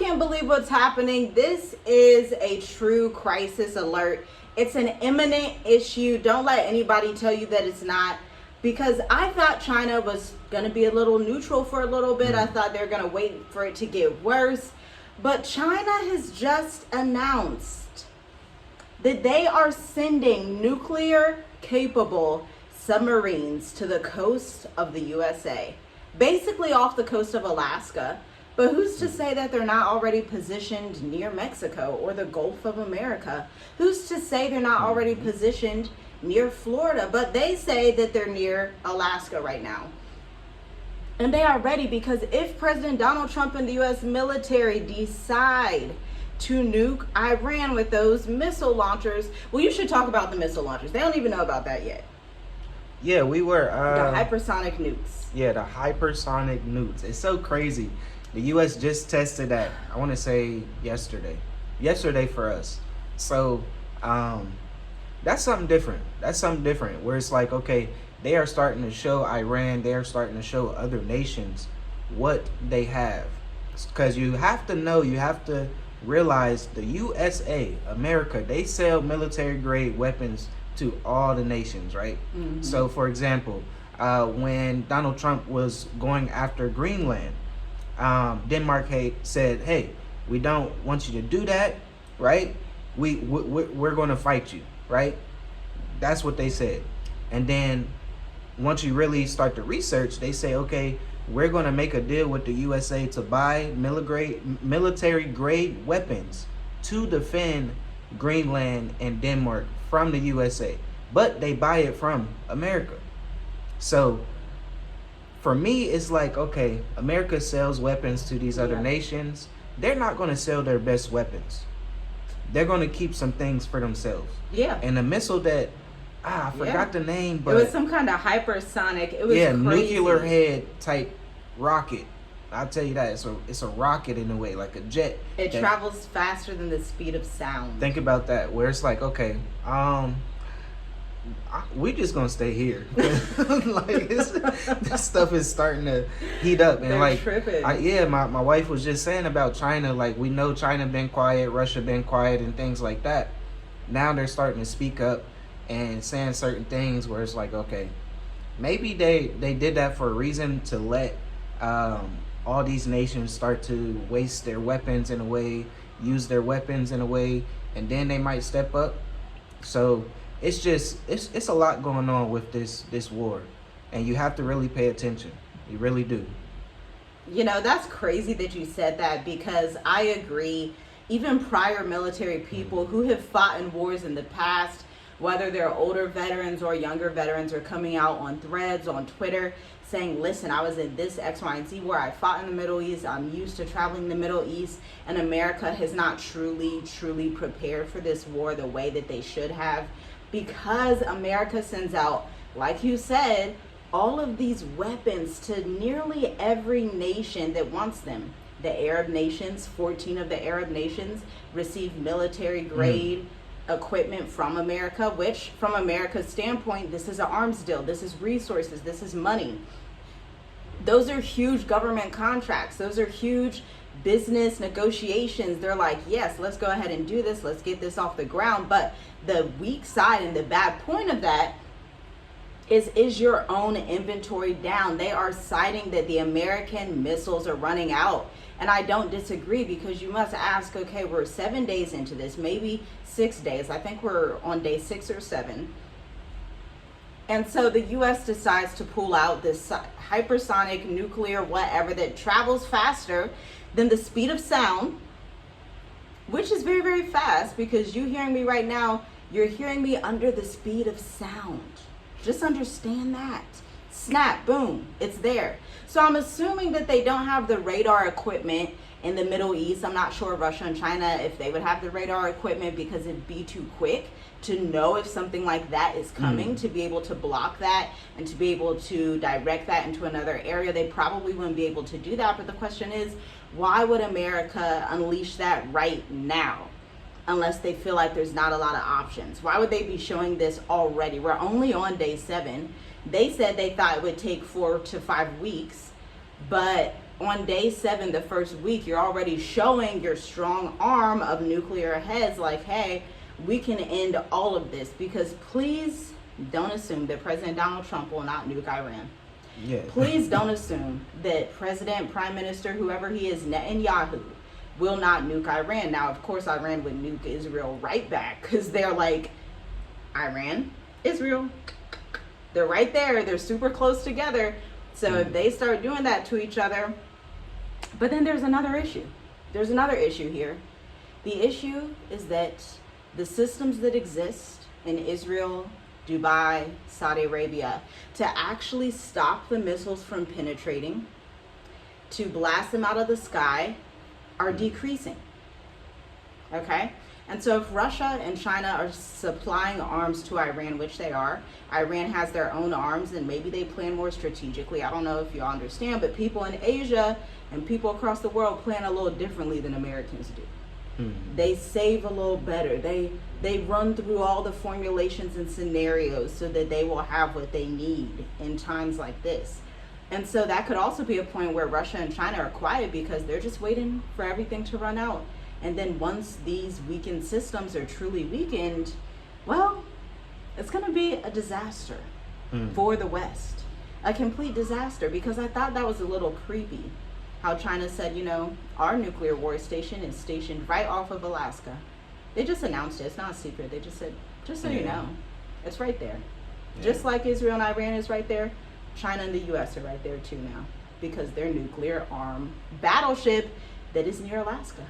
can't believe what's happening. This is a true crisis alert. It's an imminent issue. Don't let anybody tell you that it's not. Because I thought China was going to be a little neutral for a little bit. I thought they were going to wait for it to get worse. But China has just announced that they are sending nuclear-capable submarines to the coast of the USA. Basically off the coast of Alaska. But who's to say that they're not already positioned near Mexico or the Gulf of America? Who's to say they're not already positioned near Florida? But they say that they're near Alaska right now. And they are ready, because if President Donald Trump and the U.S. military decide to nuke Iran with those missile launchers, well, you should talk about the missile launchers. They don't even know about that yet. Yeah, we were... the hypersonic nukes. Yeah, the hypersonic nukes. It's so crazy. The U.S. just tested that, I want to say yesterday. Yesterday for us. So, that's something different. That's something different. Where it's like, okay, they are starting to show Iran, they are starting to show other nations what they have. Because you have to know, you have to realize the USA, America, they sell military-grade weapons to all the nations, right? Mm-hmm. So, for example, when Donald Trump was going after Greenland, Denmark said, hey, we don't want you to do that, right? We're going to fight you, right? That's what they said. And then once you really start to research, they say, okay, we're going to make a deal with the USA to buy military grade weapons to defend Greenland and Denmark from the USA. But they buy it from America. So for me, it's like, okay, America sells weapons to these other nations. They're not going to sell their best weapons. They're going to keep some things for themselves. Yeah. And the missile that, I forgot the name, but it was some kind of hypersonic. It was crazy. Nuclear head type rocket. I'll tell you that. It's a rocket in a way, like a jet. It travels faster than the speed of sound. Think about that, where it's like, okay, we just gonna stay here. Like this stuff is starting to heat up, and they're tripping. My wife was just saying about China. Like, we know China been quiet, Russia been quiet, and things like that. Now they're starting to speak up and saying certain things where it's like, okay, maybe they did that for a reason, to let all these nations start to waste their weapons in a way, use their weapons in a way, and then they might step up. So it's just, it's a lot going on with this war, and you have to really pay attention. You really do. You know, that's crazy that you said that, because I agree. Even prior military people who have fought in wars in the past, whether they're older veterans or younger veterans, are coming out on threads on Twitter saying, listen, I was in this X, Y, and Z war. I fought in the Middle East. I'm used to traveling the Middle East, and America has not truly prepared for this war the way that they should have, because America sends out, like you said, all of these weapons to nearly every nation that wants them. The Arab nations, 14 of the Arab nations receive military grade equipment from America, which from America's standpoint, this is an arms deal. This is resources. This is money. Those are huge government contracts. Those are huge business negotiations. They're like, yes, let's go ahead and do this. Let's get this off the ground. But the weak side and the bad point of that is your own inventory down. They are citing that the American missiles are running out. And I don't disagree, because you must ask, okay, we're 7 days into this, maybe 6 days. I think we're on day 6 or 7. And so the U.S. decides to pull out this hypersonic nuclear whatever that travels faster than the speed of sound, which is very, very fast, because you hearing me right now, you're hearing me under the speed of sound. Just understand that. Snap, boom, it's there. So I'm assuming that they don't have the radar equipment in the Middle East. I'm not sure Russia and China, if they would have the radar equipment, because it'd be too quick to know if something like that is coming, to be able to block that and to be able to direct that into another area. They probably wouldn't be able to do that. But the question is, why would America unleash that right now? Unless they feel like there's not a lot of options. Why would they be showing this already? We're only on day 7. They said they thought it would take 4 to 5 weeks, but on day 7, the first week, you're already showing your strong arm of nuclear heads like, hey, we can end all of this. Because please don't assume that President Donald Trump will not nuke Iran. Yeah. Please don't assume that President, Prime Minister, whoever he is, Netanyahu, will not nuke Iran. Now, of course, Iran would nuke Israel right back, because they're like, Iran, Israel, they're right there. They're super close together. So if they start doing that to each other, but then there's another issue. There's another issue here. The issue is that the systems that exist in Israel, Dubai, Saudi Arabia, to actually stop the missiles from penetrating, to blast them out of the sky, are decreasing. Okay? And so if Russia and China are supplying arms to Iran, which they are, Iran has their own arms, and maybe they plan more strategically. I don't know if you all understand, but people in Asia and people across the world plan a little differently than Americans do. They save a little better. They run through all the formulations and scenarios so that they will have what they need in times like this. And so that could also be a point where Russia and China are quiet because they're just waiting for everything to run out. And then once these weakened systems are truly weakened, well, it's going to be a disaster for the West. A complete disaster, because I thought that was a little creepy. How China said, you know, our nuclear war station is stationed right off of Alaska. They just announced it. It's not a secret. They just said, just so you know, it's right there. Just like Israel and Iran is right there, China and the U.S. are right there too now, because their nuclear armed battleship that is near Alaska.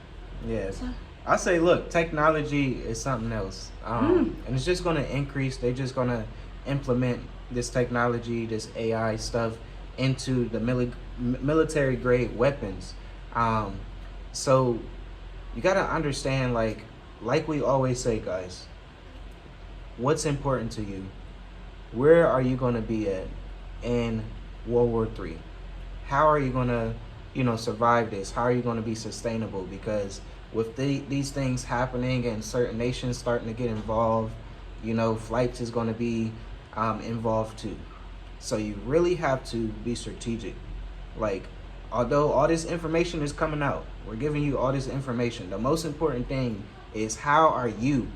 Yes. I say, look, technology is something else. And it's just going to increase. They're just going to implement this technology, this AI stuff into the military grade weapons. So you got to understand, like we always say, guys, what's important to you? Where are you going to be at in World War III? How are you going to, survive this? How are you going to be sustainable? Because with these things happening and certain nations starting to get involved, flights is going to be involved too. So you really have to be strategic. Like, although all this information is coming out, we're giving you all this information. The most important thing is, how are you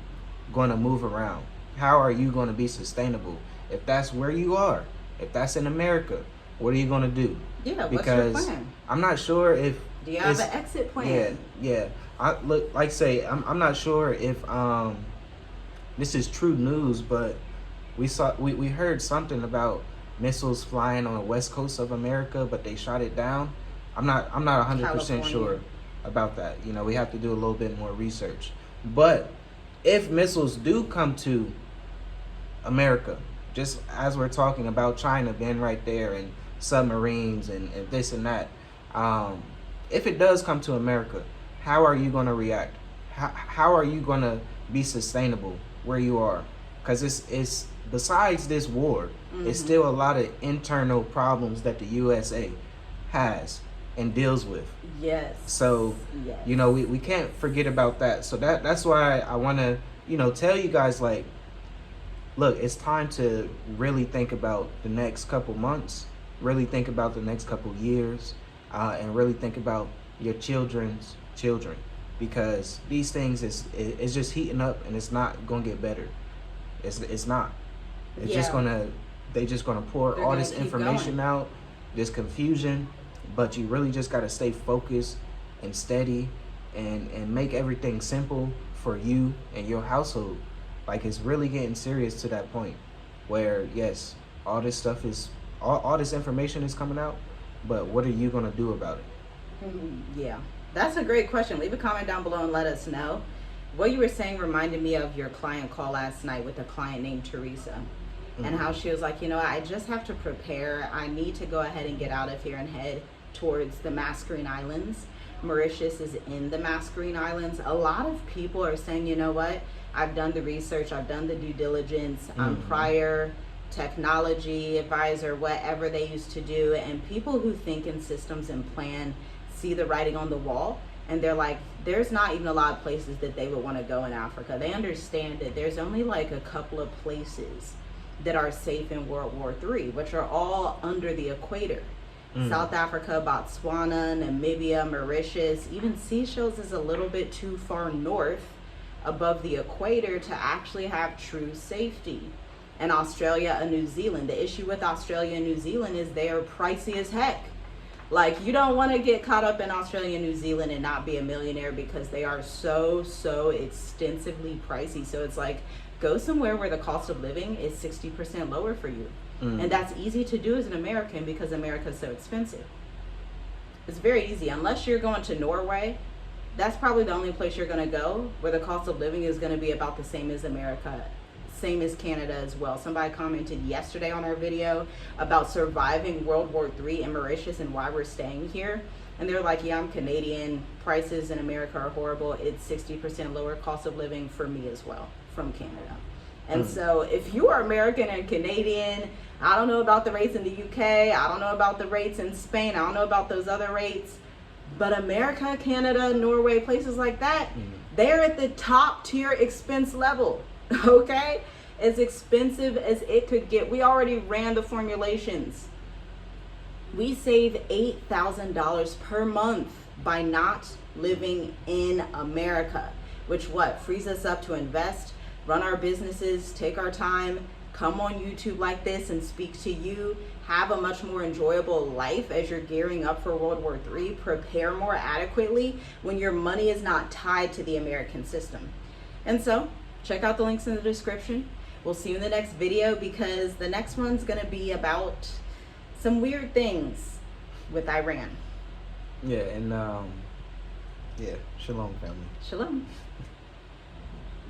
going to move around? How are you going to be sustainable? If that's where you are, if that's in America, what are you going to do? Yeah, because what's your plan? I'm not sure if... Do you have an exit plan? Yeah. I'm not sure if this is true news, but we heard something about missiles flying on the west coast of America, but they shot it down. I'm not 100% sure about that. We have to do a little bit more research. But if missiles do come to America, just as we're talking about China being right there and submarines and this and that, if it does come to America, how are you going to react? How are you going to be sustainable where you are? Because it's besides this war, it's still a lot of internal problems that the USA has and deals with. Yes. So, we can't forget about that. So that's why I want to, tell you guys, like, look, it's time to really think about the next couple months, really think about the next couple years, and really think about your children's children, because these things is just heating up, and it's not gonna get better. It's not. It's just they're just gonna pour all this information out, this confusion, but you really just gotta stay focused and steady, and make everything simple for you and your household. Like, it's really getting serious to that point where, yes, all this stuff is, all this information is coming out, but what are you going to do about it? Yeah, that's a great question. Leave a comment down below and let us know. What you were saying reminded me of your client call last night with a client named Teresa, and how she was like, I just have to prepare. I need to go ahead and get out of here and head towards the Mascarene Islands. Mauritius is in the Mascarene Islands. A lot of people are saying, you know what? I've done the research, I've done the due diligence, I'm prior technology advisor, whatever they used to do, and people who think in systems and plan see the writing on the wall, and they're like, there's not even a lot of places that they would want to go in Africa. They understand that there's only like a couple of places that are safe in World War III, which are all under the equator. South Africa, Botswana, Namibia, Mauritius, even Seychelles is a little bit too far north above the equator to actually have true safety. And Australia and New Zealand. The issue with Australia and New Zealand is they are pricey as heck. Like, you don't want to get caught up in Australia and New Zealand and not be a millionaire because they are so extensively pricey. So it's like, go somewhere where the cost of living is 60% lower for you. And that's easy to do as an American because America is so expensive. It's very easy. Unless you're going to Norway, that's probably the only place you're going to go where the cost of living is going to be about the same as America, same as Canada as well. Somebody commented yesterday on our video about surviving World War III in Mauritius and why we're staying here. And they're like, yeah, I'm Canadian. Prices in America are horrible. It's 60% lower cost of living for me as well from Canada. And so if you are American and Canadian, I don't know about the rates in the UK. I don't know about the rates in Spain. I don't know about those other rates. But America, Canada, Norway, places like that, they're at the top tier expense level. Okay? As expensive as it could get. We already ran the formulations. We save $8,000 per month by not living in America, which frees us up to invest, run our businesses, take our time, come on YouTube like this and speak to you, have a much more enjoyable life as you're gearing up for World War III, prepare more adequately when your money is not tied to the American system. And so, check out the links in the description. We'll see you in the next video because the next one's going to be about some weird things with Iran. Yeah, and shalom, family. Shalom.